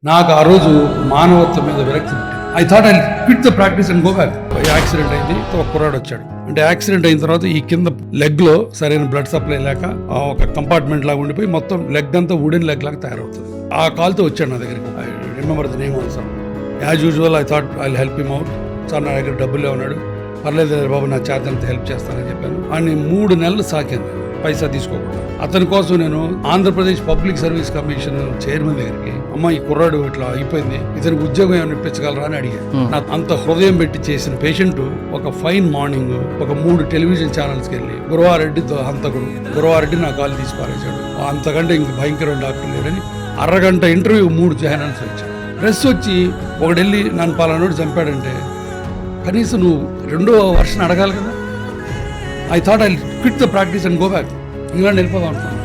నాకు ఆ రోజు మానవత్వం మీద విరక్తి పుట్టింది. I thought I quit the practice and go back. Accident అయింది, ఒక కుర్రాడు వచ్చాడు. అంటే యాక్సిడెంట్ అయిన తర్వాత ఈ కింద లెగ్ లో సరైన బ్లడ్ సప్లై లేక ఒక కంపార్ట్మెంట్ లాగా ఉండిపోయి మొత్తం లెగ్ అంతా వుడెన్ లెగ్ లాగా తయారవుతుంది. ఆ కాల్తో వచ్చాడు నా దగ్గరికి. I remember the name also. As usual I thought I help him out. Sir నా దగ్గర డబ్బులే ఉన్నాడు, పర్లేదు బాబు నా చేతనంత హెల్ప్ చేస్తానని చెప్పాను. అని 3 నెలలు సాకాను, పైసా తీసుకోకుండా. అతని కోసం నేను Andhra Pradesh public service commission chairman దగ్గరికి, అమ్మ ఈ కుర్రాడు ఇట్లా అయిపోయింది, ఇతనికి ఉద్యోగం ఏమైనా ఇప్పించగలరా అని అడిగాను. నాకు అంత హృదయం పెట్టి చేసిన పేషెంట్ ఒక ఫైన్ మార్నింగ్ ఒక 3 టెలివిజన్ ఛానల్స్కి వెళ్ళి గురవారెడ్డితో హంతకుడు, గురవారెడ్డి నా కాలు తీసి పారేశాడు, అంతకంటే ఇంక భయంకరమైన డాక్టర్ లేడని అరగంట ఇంటర్వ్యూ 3 ఛానల్స్ వచ్చాడు. ప్రెస్ వచ్చి ఒకడు వెళ్ళి నన్ను పలానోడు చంపాడంటే కనీసం నువ్వు 2వ వర్షన్ అడగాలి కదా. I thought I quit the practice and go back. England వెళ్ళిపోదాం అనుకున్నాను.